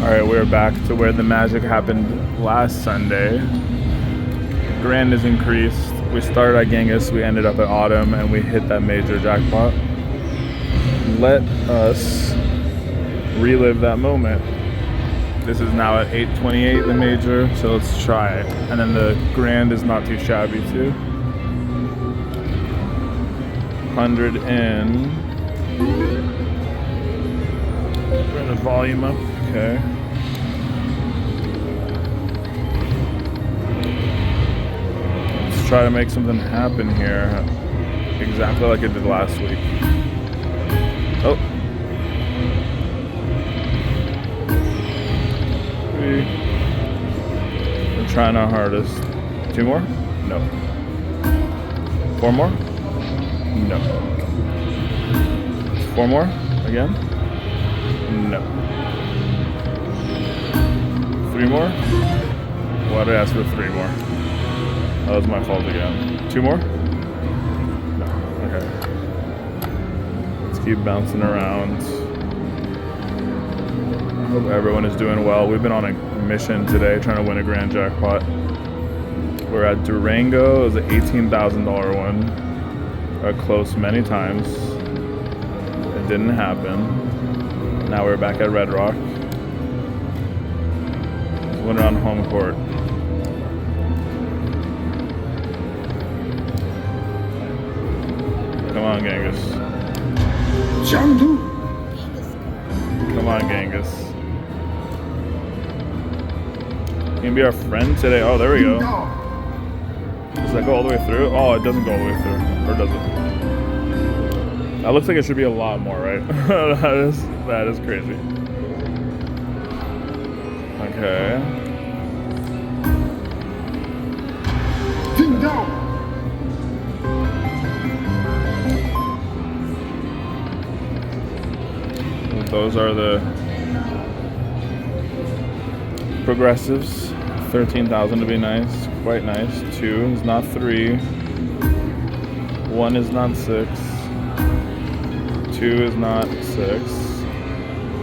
Alright, we're back to where the magic happened last Sunday. Grand is increased. We started at Genghis, we ended up at Autumn, and we hit that major jackpot. Let us relive that moment. This is now at 828, the major, so let's try it. And then the grand is not too shabby too. 100 in. Turn the volume up, okay. Let's try to make something happen here. Exactly like it did last week. Oh. We're trying our hardest. 2 more? No. 4 more? No. 4 more? Again? No. 3 more? Why did I ask for 3 more? That was my fault again. 2 more? No. Okay. Let's keep bouncing around. I hope everyone is doing well. We've been on a mission today trying to win a grand jackpot. We're at Durango. It was an $18,000 one. Got close many times. It didn't happen. Now we're back at Red Rock. Winner on home court. Come on, Genghis. Come on, Genghis. Can you be our friend today? Oh, there we go. Does that go all the way through? Oh, it doesn't go all the way through. Or does it? That looks like it should be a lot more, right? that is crazy. Okay. Those are the progressives. 13,000 to be nice. Quite nice. 2 is not 3. 1 is not 6. 2 is not 6.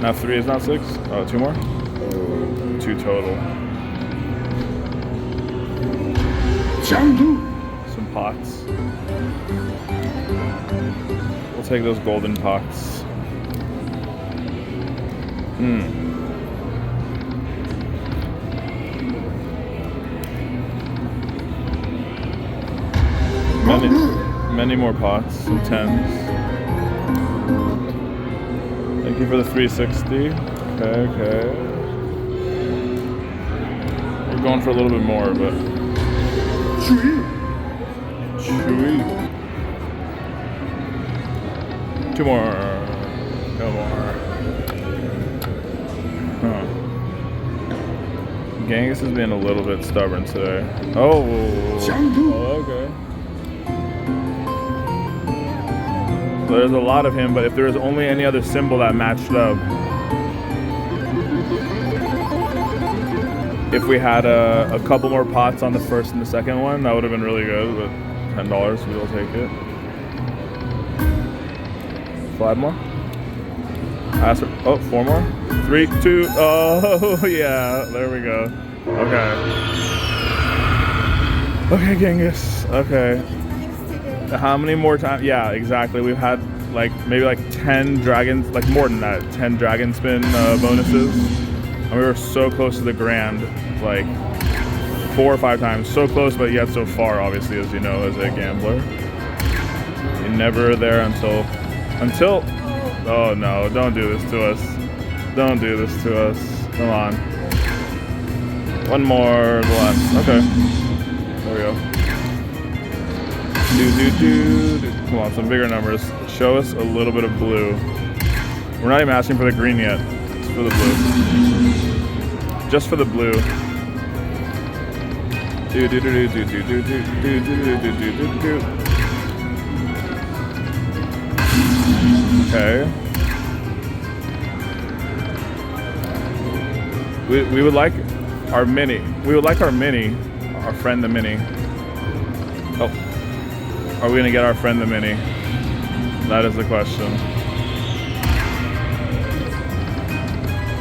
Now 3 is not 6. Oh, 2 more? 2 total. Some pots. We'll take those golden pots. Many more pots, some 10s. Thank you for the 360. Okay. We're going for a little bit more, but... Chewy. 2 more. No more. Huh. Genghis is being a little bit stubborn today. Oh, okay. So there's a lot of him, but if there was only any other symbol that matched up. If we had a couple more pots on the first and the second one, that would have been really good, but $10, we will take it. 5 more? Oh, 4 more? 3, 2, oh yeah, there we go. Okay. Okay, Genghis, okay. How many more times? Yeah, exactly. We've had maybe 10 dragons, more than that, 10 dragon spin bonuses. And we were so close to the grand, 4 or 5 times. So close, but yet so far, obviously, as you know, as a gambler. You're never there until, oh no, don't do this to us. Don't do this to us. Come on. 1 more, the last, okay. There we go. Come on, some bigger numbers. Show us a little bit of blue. We're not even asking for the green yet. Just for the blue. Just for the blue. Okay. We would like our mini. We would like our mini. Our friend the mini. Oh. Are we gonna get our friend the mini? That is the question.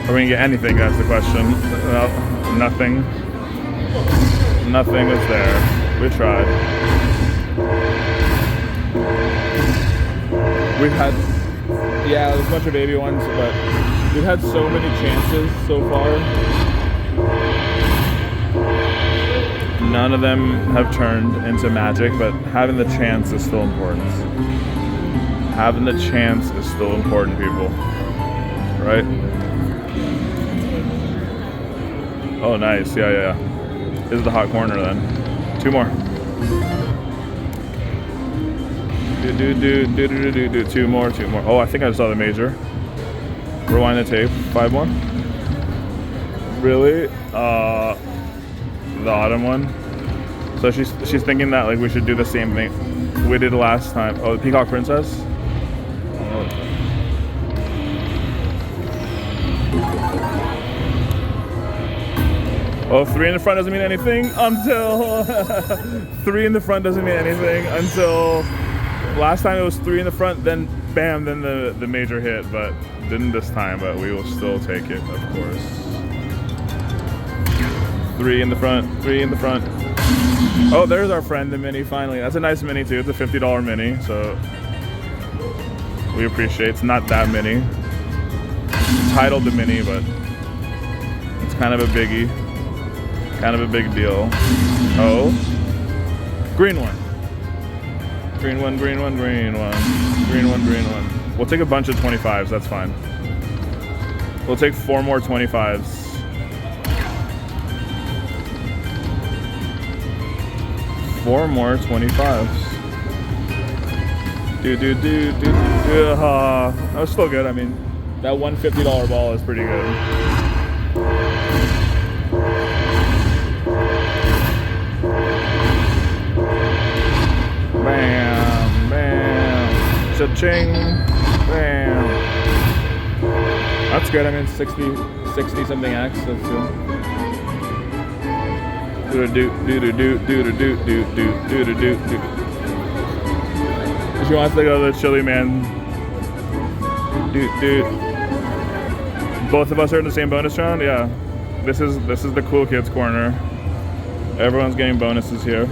Are we gonna get anything? That's the question. No, nothing. Nothing was there. We tried. We've had, yeah, there's a bunch of baby ones, but we've had so many chances so far. None of them have turned into magic, but having the chance is still important. Having the chance is still important, people. Right? Oh, nice. Yeah. This is the hot corner then. 2 more. Do. 2 more. Oh, I think I saw the major. Rewind the tape. 5 more. Really? The autumn one. So she's thinking that like we should do the same thing we did last time. Oh, the Peacock Princess. Oh, 3 in the front doesn't mean anything until 3 in the front doesn't mean anything until last time it was 3 in the front, then bam, then the major hit, but didn't this time, but we will still take it, of course. 3 in the front, 3 in the front. Oh, there's our friend, the mini, finally. That's a nice mini too. It's a $50 mini, so we appreciate it. It's not that mini. It's titled the mini, but it's kind of a biggie. Kind of a big deal. Oh. Green one. Green one. We'll take a bunch of 25s, that's fine. We'll take 4 more 25s. 4 more 25s. That was still good. I mean, that $150 ball is pretty good. Bam, bam, cha-ching, bam. That's good. I mean, 60 something X. That's good. Do. She wants to go to the chili man. Do. Both of us are in the same bonus round. Yeah, this is the cool kids corner. Everyone's getting bonuses here.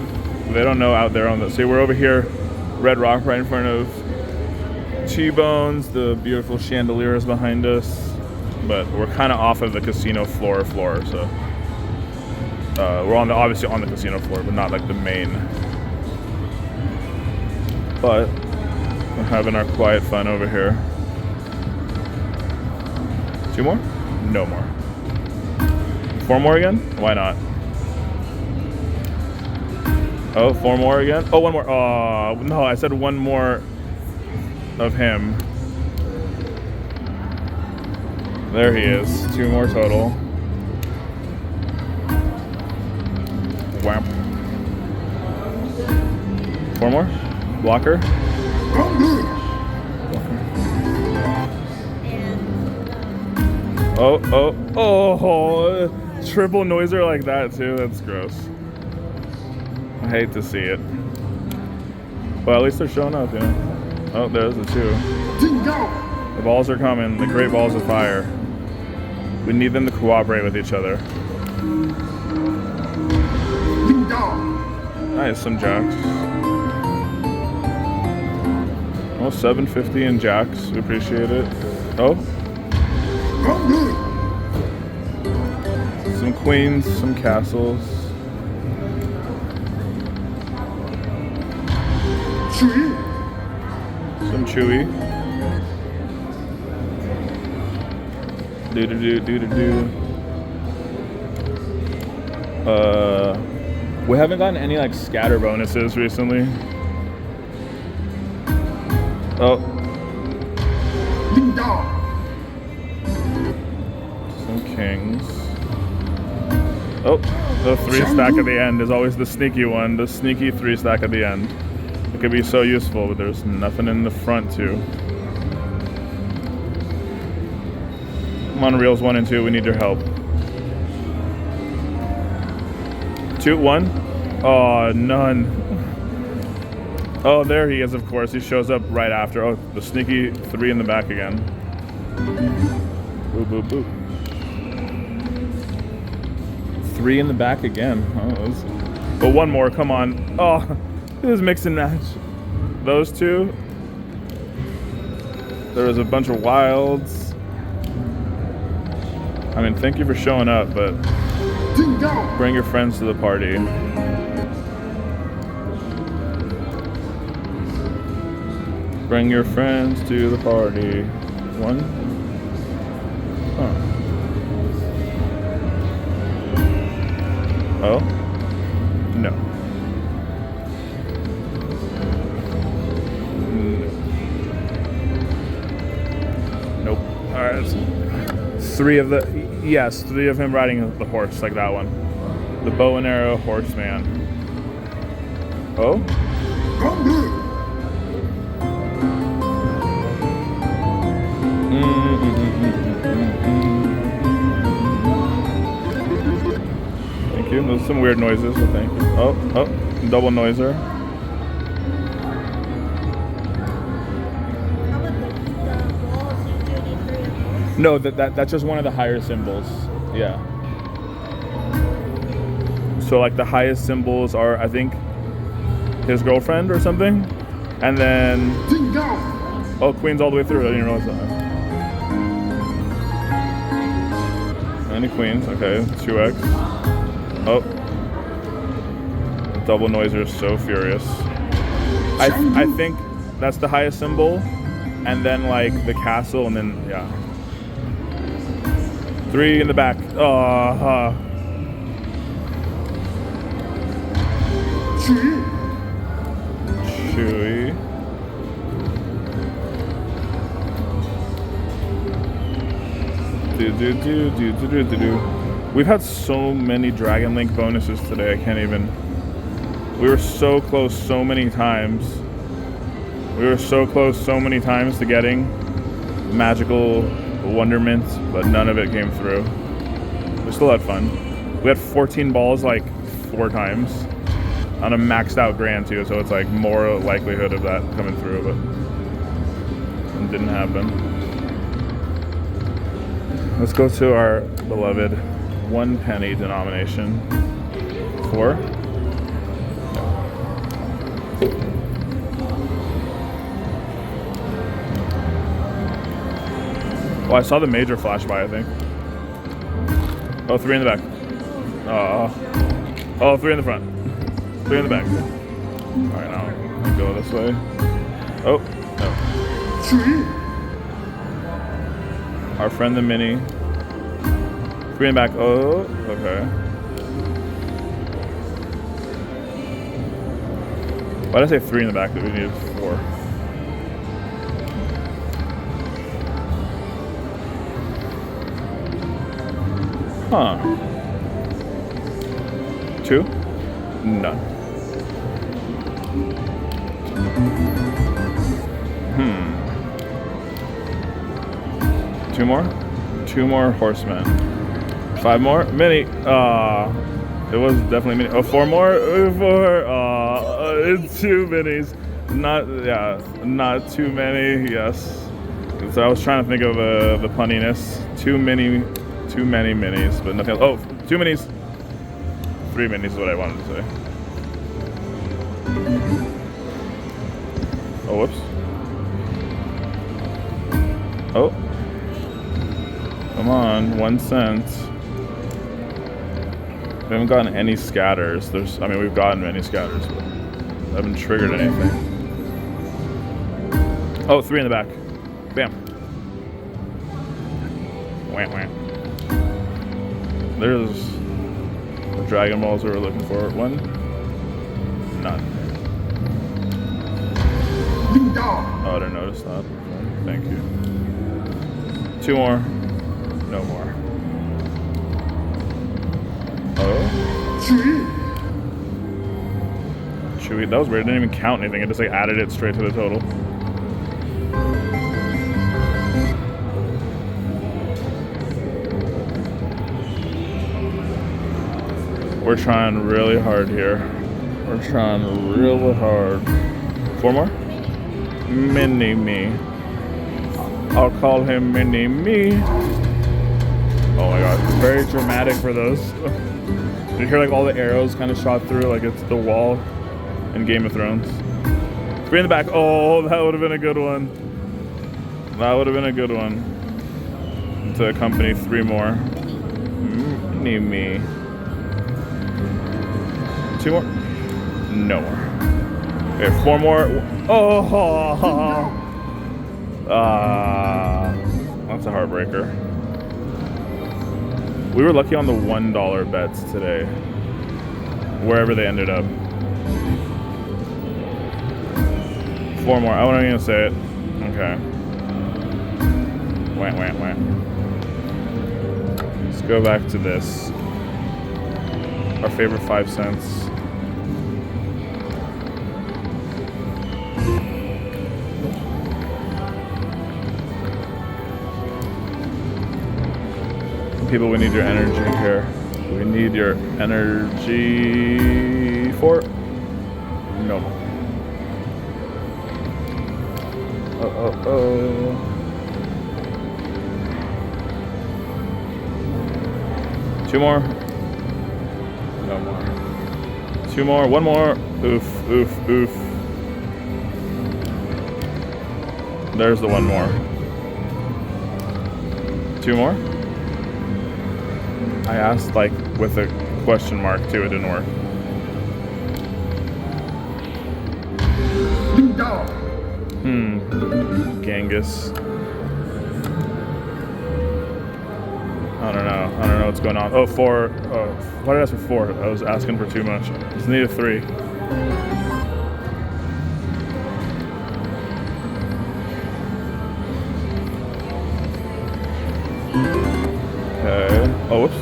They don't know out there on the. See, we're over here, Red Rock, right in front of T-Bones. The beautiful chandeliers behind us, but we're kind of off of the casino floor. So we're obviously on the casino floor, but not like the main. But we're having our quiet fun over here. 2 more? No more. 4 more again? Why not? Oh, 4 more again? Oh, 1 more. Oh, no, I said 1 more of him. There he is. 2 more total. Wham. 4 more? Blocker? Oh, triple noiser like that too. That's gross. I hate to see it. But at least they're showing up, you know. Oh, there's the 2. The balls are coming. The great balls of fire. We need them to cooperate with each other. Nice, some jacks. Oh, 750 in jacks. We appreciate it. Oh. Some queens, some castles. Some chewy. Do. We haven't gotten any like scatter bonuses recently. Oh. Some kings. Oh, the 3 stack at the end is always the sneaky one. The sneaky 3 stack at the end. It could be so useful, but there's nothing in the front too. Come on, reels 1 and 2. We need your help. 2, 1. Oh, none. Oh, there he is, of course. He shows up right after. Oh, the sneaky 3 in the back again. Boop, boop, boop. 3 in the back again. But one more, come on. Oh, it was mix and match. Those two. There was a bunch of wilds. I mean, thank you for showing up, but bring your friends to the party. Bring your friends to the party. One. Oh. No. Nope. Alright. 3 of the... Yes, 3 of him riding the horse, like that one. The bow and arrow horseman. Oh? Thank you. Those are some weird noises, so thank you. Oh, double noiser. No, that's just one of the higher symbols. Yeah. So like the highest symbols are, I think, his girlfriend or something, and then oh, queen's all the way through. I didn't realize that. Any queens? Okay, 2x. Oh, double noiser is so furious. I think that's the highest symbol, and then like the castle, and then yeah. 3 in the back. Chewy. Do. We've had so many Dragon Link bonuses today, I can't even. We were so close so many times. We were so close so many times to getting magical wonderment, but none of it came through. We still had fun. We had 14 balls like 4 times on a maxed out grand too, so it's like more likelihood of that coming through, but it didn't happen. Let's go to our beloved 1 penny denomination. 4. Oh, I saw the major flash by, I think. Oh, 3 in the back. Oh, 3 in the front. 3 in the back. Alright, now I'll go this way. Oh, no. Our friend the mini. 3 in the back. Oh, okay. Why did I say 3 in the back that we needed 4? Huh. 2? None. 2 more? 2 more horsemen. 5 more? Mini. It was definitely mini. Oh, 4 more? 4. It's 2 minis. Not too many. Yes. So I was trying to think of the punniness. Too many minis, but nothing else. Oh, 2 minis. 3 minis is what I wanted to say. Oh, whoops. Oh. Come on, 1 cent. We haven't gotten any scatters. We've gotten many scatters, but I haven't triggered anything. Oh, 3 in the back. Bam. Wah, wah. There's the Dragon Balls we were looking for. 1. None. Oh, I didn't notice that. Thank you. 2 more. No more. Oh. Chewy. That was weird. It didn't even count anything. It just like added it straight to the total. We're trying really hard here. We're trying really hard. 4 more? Mini-me. I'll call him Mini-me. Oh my god, very dramatic for those. You hear like all the arrows kind of shot through, like it's the wall in Game of Thrones. Three in the back. Oh, that would have been a good one. That would have been a good one. To accompany three more. Need me. Two more? No more. Okay, four more. Oh! That's a heartbreaker. We were lucky on the $1 bets today. Wherever they ended up. Four more. I wasn't even gonna say it. Okay. Wah. Let's go back to this. Our favorite 5 cents. People, we need your energy here. We need your energy for no more. Oh. Two more. No more. Two more. One more. Oof. There's the one more. Two more. I asked like with a question mark too, it didn't work. Genghis. I don't know what's going on. Oh, four. Oh, why did I ask for four? I was asking for too much. Just need a three. Okay. Oh, whoops.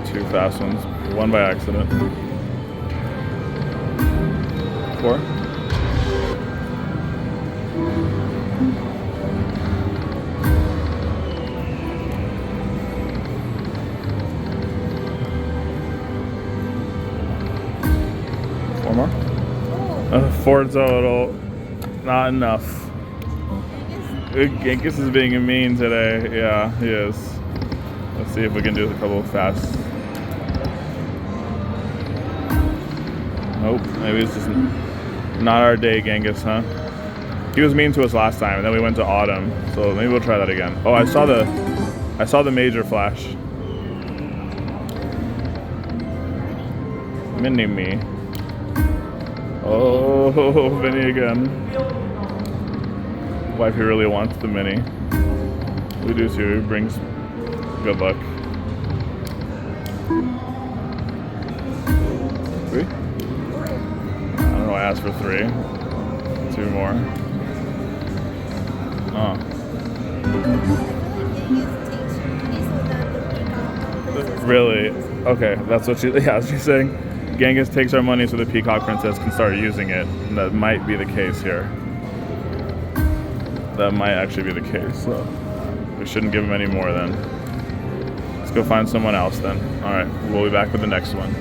Two fast ones. One by accident. Four. Four more. Four total. Not enough. Genghis is being mean today. Yeah, he is. Let's see if we can do a couple of fast. Nope. Maybe it's just not our day, Genghis, huh? He was mean to us last time, and then we went to autumn. So maybe we'll try that again. Oh, I saw the major flash. Mini me. Oh, Vinny again. Wifey really wants the mini. We do too. It brings good luck. Three? I don't know. I asked for three. Two more. Oh. Really? Okay, that's what she's saying. Genghis takes our money so the Peacock Princess can start using it. And that might be the case here. That might actually be the case. So we shouldn't give him any more then. Let's go find someone else then. Alright, we'll be back with the next one.